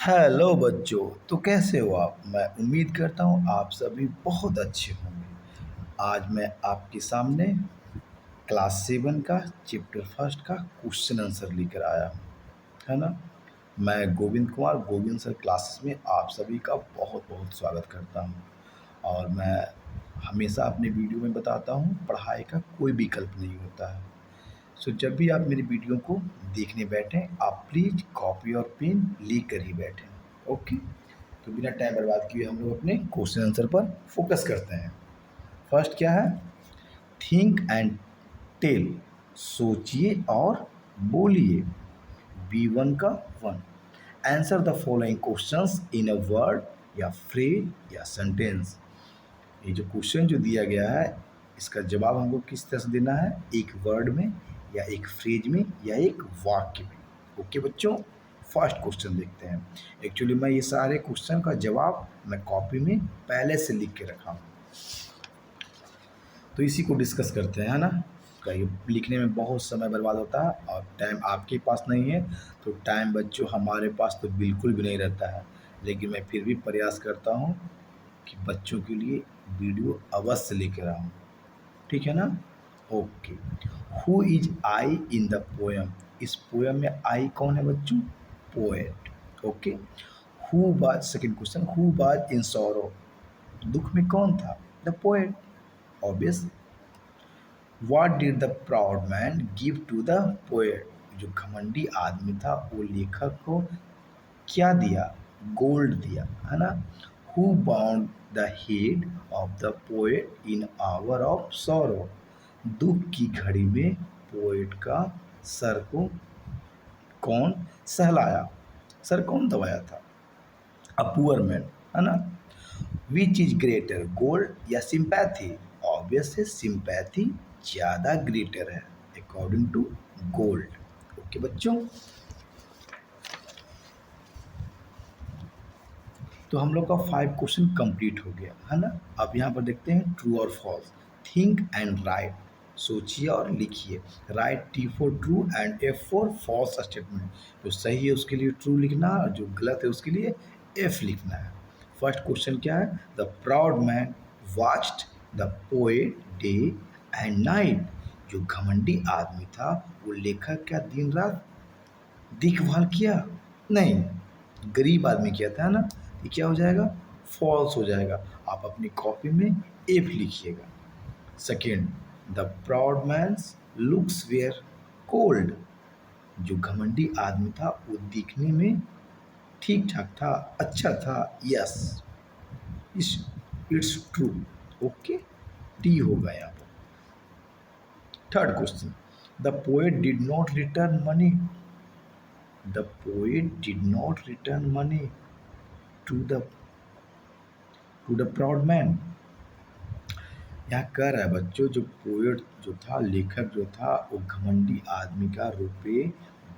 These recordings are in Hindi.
हेलो बच्चों। तो कैसे हो आप? मैं उम्मीद करता हूँ आप सभी बहुत अच्छे होंगे। आज मैं आपके सामने क्लास 7 का चैप्टर फर्स्ट का क्वेश्चन आंसर लेकर आया हूँ, है ना। मैं गोविंद कुमार गोविंद सर क्लासेस में आप सभी का बहुत बहुत स्वागत करता हूँ। और मैं हमेशा अपने वीडियो में बताता हूँ, पढ़ाई का कोई विकल्प नहीं होता है। सो जब भी आप मेरी वीडियो को देखने बैठें, आप प्लीज़ कॉपी और पेन लेकर ही बैठें। ओके। तो बिना टाइम बर्बाद किए हम लोग अपने क्वेश्चन आंसर पर फोकस करते हैं। फर्स्ट क्या है? Think and tell. सोचिए और बोलिए। B1 का 1। Answer the following questions in a word या फ्रेज या सेंटेंस। ये जो क्वेश्चन जो दिया गया है, इसका जवाब हमको किस तरह से देना है? एक वर्ड में या एक फ्रेज में या एक वाक्य में। ओके बच्चों, फर्स्ट क्वेश्चन देखते हैं। एक्चुअली मैं ये सारे क्वेश्चन का जवाब मैं कॉपी में पहले से लिख के रखा हूँ, तो इसी को डिस्कस करते हैं, है ना। कहीं लिखने में बहुत समय बर्बाद होता है और टाइम आपके पास नहीं है, तो टाइम बच्चों हमारे पास तो बिल्कुल भी नहीं रहता है। लेकिन मैं फिर भी प्रयास करता हूँ कि बच्चों के लिए वीडियो अवश्य लेकर आऊँ, ठीक है ना। Okay. Who is I in the poem? इस पोएम में आई कौन है बच्चों? Poet. Okay. Who was, second question, who was in sorrow? दुख में कौन था? The poet, obvious. What did the proud man give to the poet? जो घमंडी आदमी था वो लेखक को क्या दिया? गोल्ड दिया, है ना। Who bound the head of the poet in hour of sorrow? दुख की घड़ी में पोएट का सर को कौन सहलाया? सर कौन दबाया था? अ पुअर मैन, है ना। विच इज ग्रेटर, गोल्ड या सिंपैथी? ऑब्वियस है सिंपैथी ज़्यादा ग्रेटर है अकॉर्डिंग टू गोल्ड। ओके बच्चों, तो हम लोग का 5 क्वेश्चन कंप्लीट हो गया, है ना। अब यहाँ पर देखते हैं ट्रू और फॉल्स। Think and right. सोचिए और लिखिए। Write T for true and F for false statement. जो सही है उसके लिए ट्रू लिखना है और जो गलत है उसके लिए F लिखना है। फर्स्ट क्वेश्चन क्या है? The proud man watched the poet day and night. जो घमंडी आदमी था वो लेखक क्या दिन रात देखभाल किया? नहीं, गरीब आदमी किया था, है ना। ये क्या हो जाएगा? फॉल्स हो जाएगा। आप अपनी कॉपी में एफ लिखिएगा। Second, the proud man's looks were cold. जो घमंडी आदमी था वो दिखने में ठीक ठाक था, अच्छा था। Yes, it's true. Okay, T होगा यहाँ पर। Third question, the poet did not return money. The poet did not return money to the proud man. यहाँ कह रहा है बच्चों, जो पोएट जो था, लेखक जो था, वो घमंडी आदमी का रुपये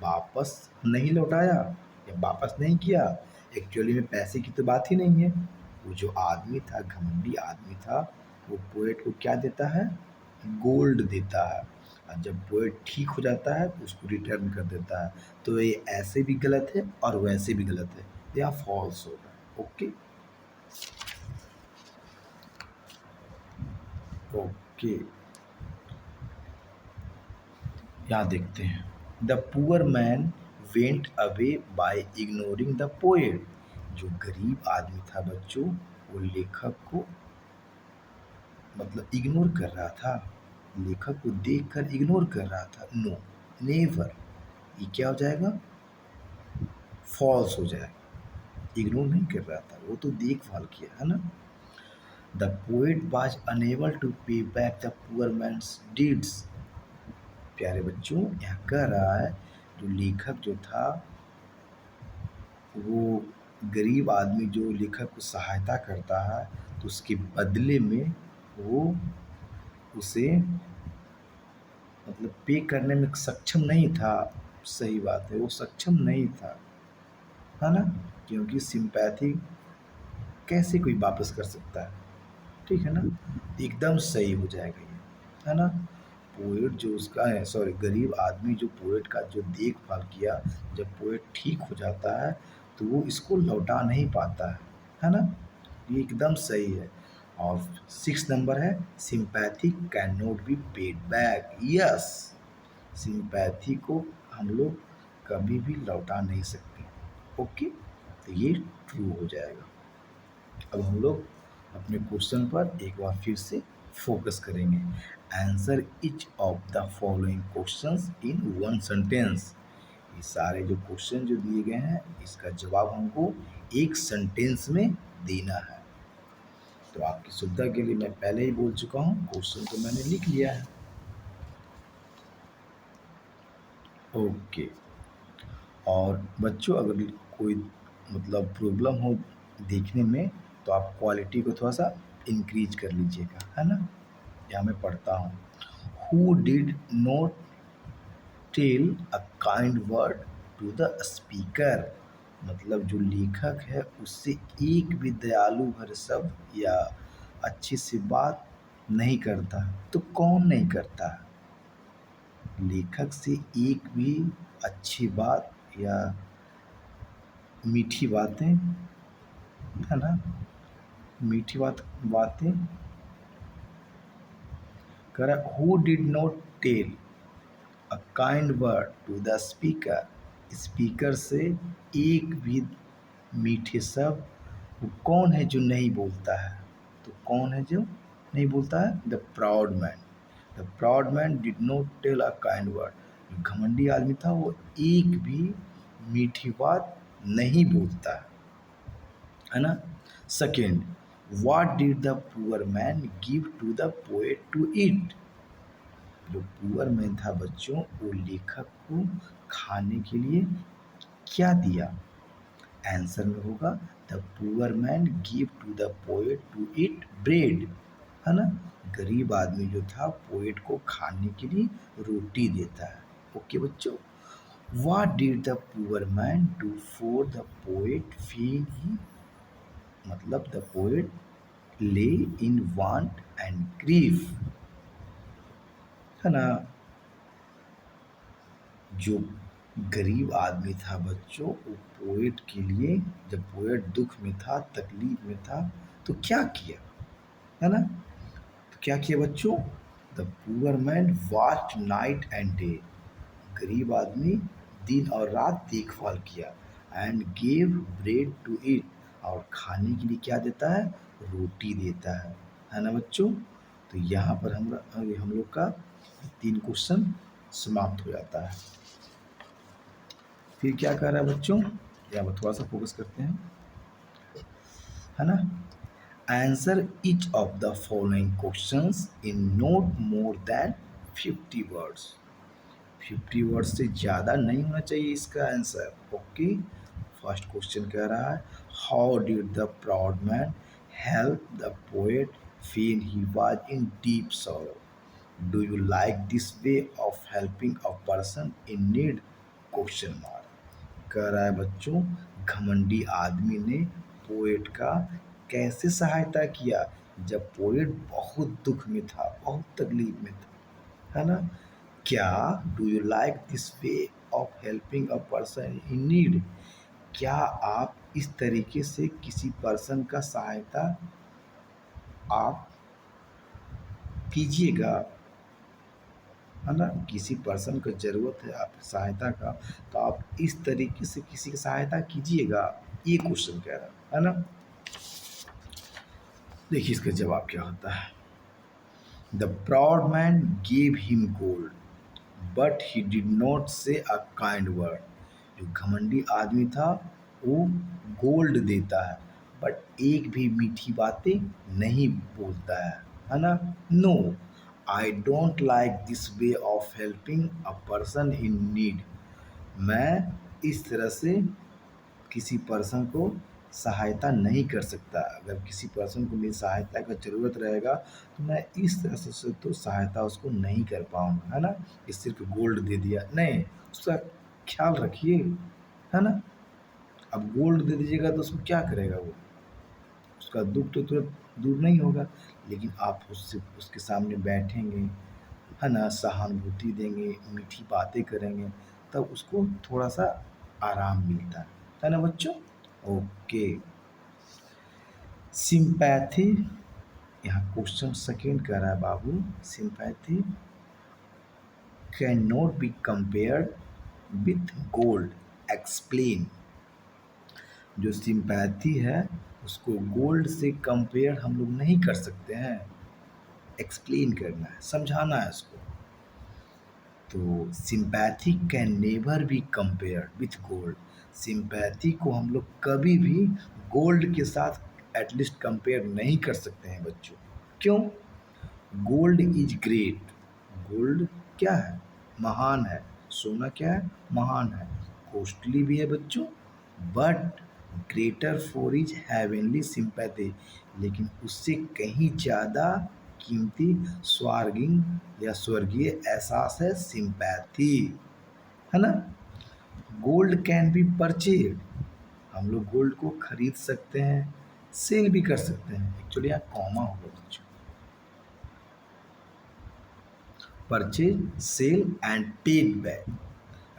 वापस नहीं लौटाया या वापस नहीं किया। एक्चुअली में पैसे की तो बात ही नहीं है। वो जो आदमी था, घमंडी आदमी था, वो पोएट को क्या देता है? गोल्ड देता है। और जब पोएट ठीक हो जाता है तो उसको रिटर्न कर देता है। तो ये ऐसे भी गलत है और वैसे भी गलत है, या फॉल्स होगा। ओके ओके, यहाँ देखते हैं। The poor man went away by ignoring the poet. जो गरीब आदमी था बच्चों, वो लेखक को मतलब इग्नोर कर रहा था, लेखक को देखकर इग्नोर कर रहा था। No, never. ये क्या हो जाएगा? फॉल्स हो जाएगा। इग्नोर नहीं कर रहा था, वो तो देखभाल किया, है ना। The poet was unable to pay back the poor man's deeds. प्यारे बच्चों, यहाँ कह रहा है जो लेखक जो था, वो गरीब आदमी जो लेखक को सहायता करता है, तो उसके बदले में वो उसे मतलब पे करने में सक्षम नहीं था। सही बात है, वो सक्षम नहीं था, है ना। क्योंकि सिंपैथी कैसे कोई वापस कर सकता है? ठीक है ना। एकदम सही हो जाएगा ये, है ना। पोएट जो उसका है, सॉरी, गरीब आदमी जो पोएट का जो देखभाल किया, जब पोएट ठीक हो जाता है तो वो इसको लौटा नहीं पाता है ना? ये एकदम सही है। और 6 नंबर है sympathy can not be paid back. Yes, sympathy को हम लोग कभी भी लौटा नहीं सकते। ओके, तो ये ट्रू हो जाएगा। अब हम लोग अपने क्वेश्चन पर एक बार फिर से फोकस करेंगे। Answer each of the following questions in one sentence. ये सारे जो क्वेश्चन जो दिए गए हैं इसका जवाब हमको एक सेंटेंस में देना है। तो आपकी सुविधा के लिए मैं पहले ही बोल चुका हूँ, क्वेश्चन तो मैंने लिख लिया है। ओके। और बच्चों अगर कोई मतलब प्रॉब्लम हो देखने में तो आप क्वालिटी को थोड़ा सा इंक्रीज कर लीजिएगा, है ना? यहाँ मैं पढ़ता हूँ। Who did not tell a kind word to the speaker. मतलब जो लेखक है उससे एक भी दयालु भरे शब्द या अच्छी सी बात नहीं करता। तो कौन नहीं करता? लेखक से एक भी अच्छी बात या मीठी बातें, है ना, मीठी बातें करा। Who did not tell a kind word to the speaker. Speaker से एक भी मीठे शब्द वो कौन है जो नहीं बोलता है? तो कौन है जो नहीं बोलता है? The proud man. The proud man did not tell a kind word. जो घमंडी आदमी था वो एक भी मीठी बात नहीं बोलता है ना? Second, what did the poor man give to the poet to eat. जो पुअर मैन था बच्चों वो लेखक को खाने के लिए क्या दिया? आंसर में होगा the poor man give to the poet to eat bread, है ना? गरीब आदमी जो था पोएट को खाने के लिए रोटी देता है। ओके बच्चों। What did the poor man do for the poet feel he. मतलब द पोएट ले इन वांट एंड ग्रीफ, है ना? जो गरीब आदमी था बच्चों वो पोएट के लिए, जब पोएट दुख में था तकलीफ में था तो क्या किया, है ना? तो क्या किया बच्चों? The poor man watched night and day. गरीब आदमी दिन और रात देखभाल किया। And gave bread to eat. और खाने के लिए क्या देता है? रोटी देता है ना बच्चों? तो यहाँ पर हम लोग का 3 क्वेश्चन समाप्त हो जाता है। फिर क्या कह रहा है बच्चों? यहाँ थोड़ा सा फोकस करते हैं, है ना? Answer each of the following questions in note more than 50 words. 50 words से ज़्यादा नहीं होना चाहिए इसका आंसर। ओके। फर्स्ट क्वेश्चन कह रहा है how did the proud man help the poet feel he was in deep sorrow. Do you like this way of helping a person in need? Question mark. कह रहा है बच्चों घमंडी आदमी ने पोएट का कैसे सहायता किया जब पोएट बहुत दुख में था, बहुत तकलीफ में था, है ना? क्या do you like this way of helping a person in need? क्या आप इस तरीके से किसी पर्सन का सहायता आप कीजिएगा, है ना? किसी पर्सन को ज़रूरत है आप सहायता का तो आप इस तरीके से किसी की सहायता कीजिएगा। ये क्वेश्चन कह रहा है ना? देखिए इसका जवाब क्या होता है। The proud man gave him gold but he did not से अ काइंड वर्ड। जो घमंडी आदमी था वो गोल्ड देता है बट एक भी मीठी बातें नहीं बोलता है ना? No, I don't like this way of helping a person in need. मैं इस तरह से किसी पर्सन को सहायता नहीं कर सकता। अगर किसी पर्सन को मेरी सहायता का ज़रूरत रहेगा तो मैं इस तरह से तो सहायता उसको नहीं कर पाऊँगा, है ना? कि सिर्फ़ गोल्ड दे दिया, नहीं, उसका ख़्याल रखिए, है ना? अब गोल्ड दे दीजिएगा तो उसको क्या करेगा वो? उसका दुःख तो तुरंत दूर नहीं होगा, लेकिन आप उससे उसके सामने बैठेंगे, है ना? सहानुभूति देंगे, मीठी बातें करेंगे, तब उसको थोड़ा-सा आराम मिलता है। है ना बच्चों। ओके, सिंपैथी, यहाँ क्वेश्चन सेकेंड कह रहा है बाबू, sympathy can not be compared with gold, explain. जो सिंपैथी है उसको गोल्ड से कंपेयर हम लोग नहीं कर सकते हैं, एक्सप्लेन करना है, समझाना है इसको। तो sympathy can never be compared with gold, sympathy को हम लोग कभी भी गोल्ड के साथ एटलीस्ट कंपेयर नहीं कर सकते हैं बच्चों। क्यों? गोल्ड इज ग्रेट, गोल्ड क्या है, महान है, सोना क्या है, महान है, कॉस्टली भी है बच्चों, but greater for is heavenly sympathy, लेकिन उससे कहीं ज़्यादा कीमती स्वर्गिंग या स्वर्गीय एहसास है सिंपैथी, है ना। गोल्ड कैन बी परचेड, हम लोग गोल्ड को खरीद सकते हैं, सेल भी कर सकते हैं, एक्चुअली यहाँ कॉमा होगा बच्चों, purchase sale and paid back,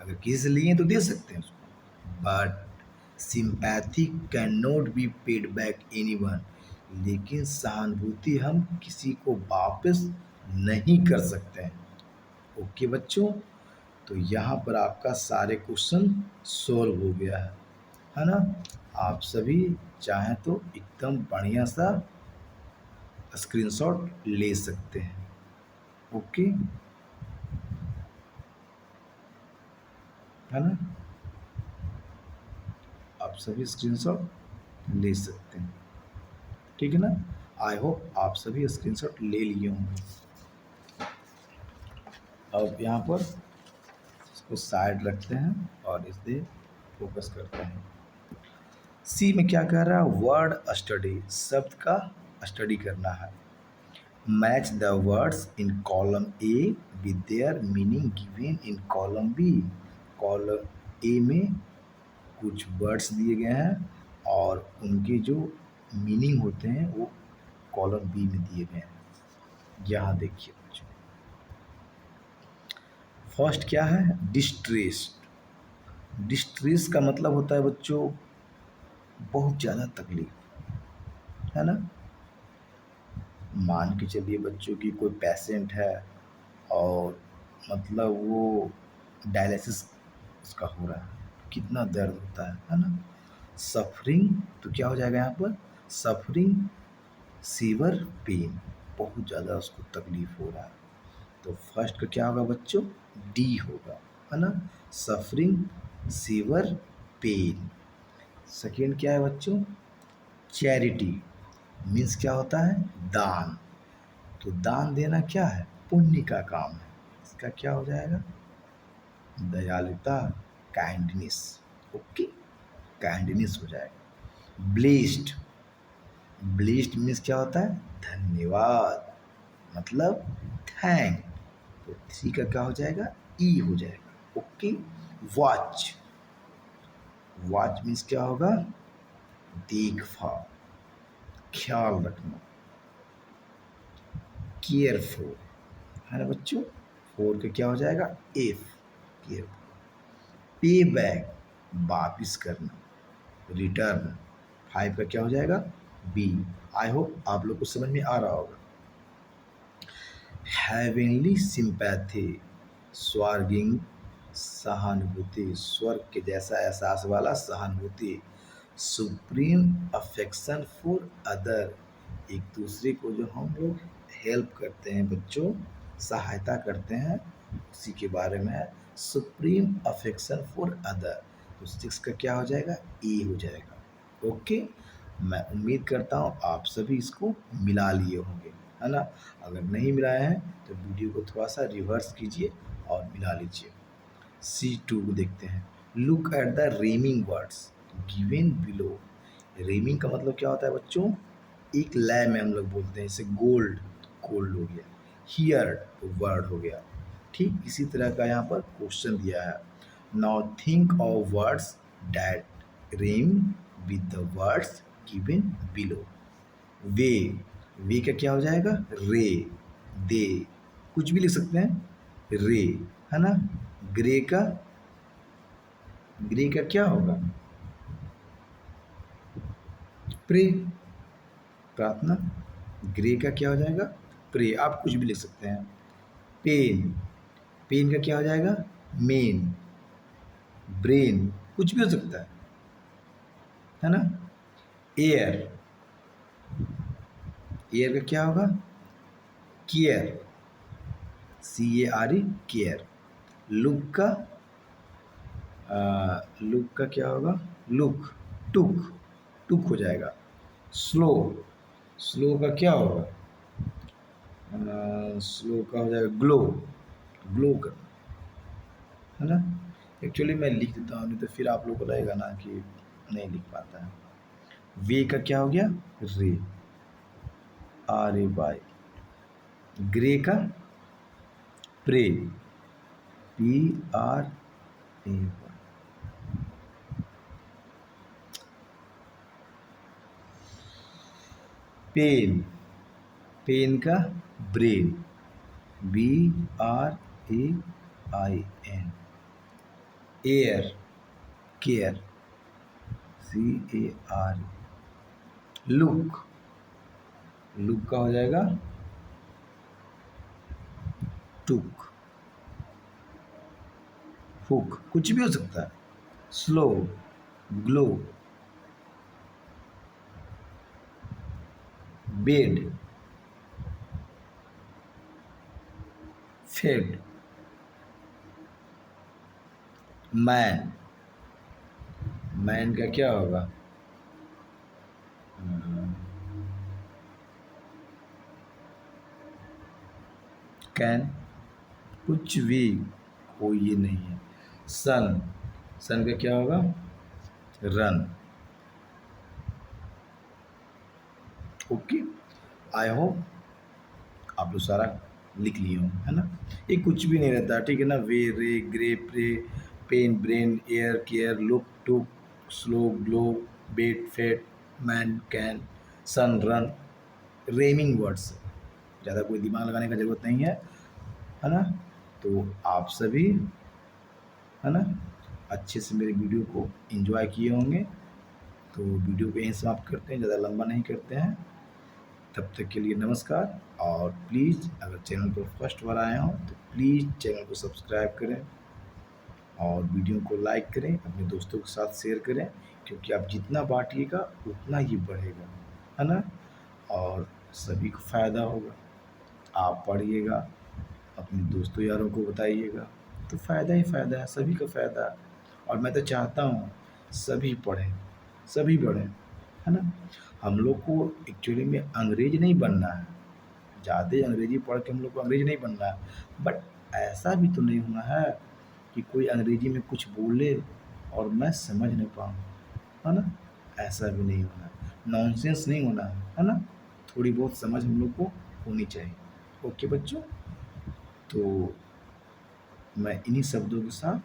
अगर किसी से लिए तो दे सकते हैं उसको, but sympathy can not be paid back anyone, लेकिन सहानुभूति हम किसी को वापस नहीं कर सकते हैं। ओके बच्चों, तो यहाँ पर आपका सारे क्वेश्चन सॉल्व हो गया है ना। आप सभी चाहें तो एकदम बढ़िया सा स्क्रीनशॉट ले सकते हैं। ओके, है ना, आप सभी स्क्रीनशॉट ले सकते हैं, ठीक है ना। आई होप आप सभी स्क्रीनशॉट ले लिए होंगे। अब यहाँ पर इसको साइड रखते हैं और इस पे फोकस करते हैं। सी में क्या कह रहा है, वर्ड स्टडी, शब्द का स्टडी करना है। Match the words in column A with their meaning given in column B, column A में कुछ वर्ड्स दिए गए हैं और उनके जो मीनिंग होते हैं वो कॉलम बी में दिए गए हैं। यहाँ देखिए बच्चों, फर्स्ट क्या है, डिस्ट्रेस। डिस्ट्रेस का मतलब होता है बच्चों बहुत ज़्यादा तकलीफ, है ना। मान के चलिए बच्चों की कोई पेशेंट है और मतलब वो डायलिसिस उसका हो रहा है, कितना दर्द होता है ना। सफरिंग, तो क्या हो जाएगा यहाँ पर, सफरिंग सीवर पेन, बहुत ज़्यादा उसको तकलीफ हो रहा है, तो फर्स्ट का क्या होगा बच्चों, डी होगा, है ना, सफरिंग सीवर पेन। सेकेंड क्या है बच्चों, चैरिटी, मीन्स क्या होता है, दान, तो दान देना क्या है, पुण्य का काम है, इसका क्या हो जाएगा, दयालुता, काइंडनेस। ओके, काइंडनेस हो जाएगा। ब्लेस्ड, ब्लेस्ड मीन्स क्या होता है, धन्यवाद, मतलब थैंक, तो थ्री का क्या हो जाएगा, ई हो जाएगा। ओके, वॉच, वॉच मीन्स क्या होगा, देखभाल, ख्याल रखना, केयरफुल, है ना बच्चों। फोर का क्या हो जाएगा, एफ, केयरफुल। पे बैक, वापिस करना, रिटर्न। फाइव का क्या हो जाएगा, बी। आई होप आप लोग को समझ में आ रहा होगा। हेवनली सिंपैथी, स्वर्गिंग सहानुभूति, स्वर्ग के जैसा एहसास वाला सहानुभूति। सुप्रीम अफेक्शन फॉर अदर, एक दूसरे को जो हम लोग हेल्प करते हैं बच्चों, सहायता करते हैं, उसी के बारे में है, सुप्रीम अफेक्शन फॉर अदर। तो सिक्स का क्या हो जाएगा, ए हो जाएगा। ओके, मैं उम्मीद करता हूँ आप सभी इसको मिला लिए होंगे, है ना। अगर नहीं मिलाए हैं तो वीडियो को थोड़ा सा रिवर्स कीजिए और मिला लीजिए। C2 देखते हैं, look at the rhyming words given below. Rhyming का मतलब क्या होता है बच्चों, एक लय में हम लोग बोलते हैं, जैसे गोल्ड, गोल्ड हो गया, हियर तो वर्ड हो गया, ठीक इसी तरह का यहाँ पर क्वेश्चन दिया है। Now think of words that rhyme with the words given below. वे का क्या हो जाएगा, रे, दे, कुछ भी लिख सकते हैं, रे, है ना। ग्रे का, ग्रे का क्या होगा, प्रे, प्रार्थना। ग्रे का क्या हो जाएगा? प्रे। आप कुछ भी लिख सकते हैं। पेन, पेन का क्या हो जाएगा? मेन। ब्रेन, कुछ भी हो सकता है ना? एयर, एयर का क्या होगा? Care, CARE, care. लुक का लुक का क्या होगा? लुक, टुक, टुक हो जाएगा। स्लो, स्लो का क्या होगा? स्लो का हो जाएगा ग्लो, ग्लो कर, है ना? एक्चुअली मैं लिख देता हूँ, नहीं तो फिर आप लोग को लगेगा ना कि नहीं लिख पाता है। वे का क्या हो गया? रे, RAY। ग्रे का प्रे, PRAY। पेन, पेन का brain, BRAIN। Air, care, CARE। Look, look का हो जाएगा टुक, हुक, कुछ भी हो सकता है। Slow, glow. Bed, fed. Man, man का क्या होगा? कैन, कुछ भी, कोई ये नहीं है। सन, सन का क्या होगा? रन। ओके, आई होप आप लोग सारा लिख लिए हो, है ना? ये कुछ भी नहीं रहता, ठीक है ना? Way, ray, grey, pray, pen, brain, air, care, look, took, slow, glow, bet, fate, man, can, sun, run. Rhyming words, ज़्यादा कोई दिमाग लगाने का ज़रूरत नहीं है ना? तो आप सभी, है ना, अच्छे से मेरे वीडियो को एंजॉय किए होंगे। तो वीडियो को यहीं समाप्त करते हैं, ज़्यादा लंबा नहीं करते हैं। तब तक के लिए नमस्कार। और प्लीज़ अगर चैनल पर फर्स्ट बार आए हों तो प्लीज़ चैनल को सब्सक्राइब करें और वीडियो को लाइक करें, अपने दोस्तों के साथ शेयर करें, क्योंकि आप जितना बांटिएगा उतना ही बढ़ेगा, है ना? और सभी को फ़ायदा होगा। आप पढ़िएगा, अपने दोस्तों यारों को बताइएगा, तो फ़ायदा ही फ़ायदा है, सभी का फ़ायदा है। और मैं तो चाहता हूँ सभी पढ़ें, सभी बढ़ें, है ना? हम लोग को एक्चुअली में अंग्रेज नहीं बनना है, ज़्यादा अंग्रेजी पढ़ के हम लोग को अंग्रेज नहीं बनना है। बट ऐसा भी तो नहीं होना है कि कोई अंग्रेजी में कुछ बोले और मैं समझ नहीं पाऊँ, है ना? ऐसा भी नहीं होना है, नॉनसेंस नहीं होना है ना? थोड़ी बहुत समझ हम लोग को होनी चाहिए। ओके बच्चों, तो मैं इन्हीं शब्दों के साथ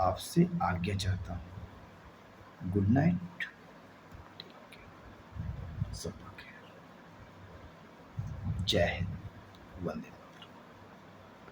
आपसे आज्ञा चाहता हूँ। गुड नाइट, सबका खैर, जय हिंद, वंदे।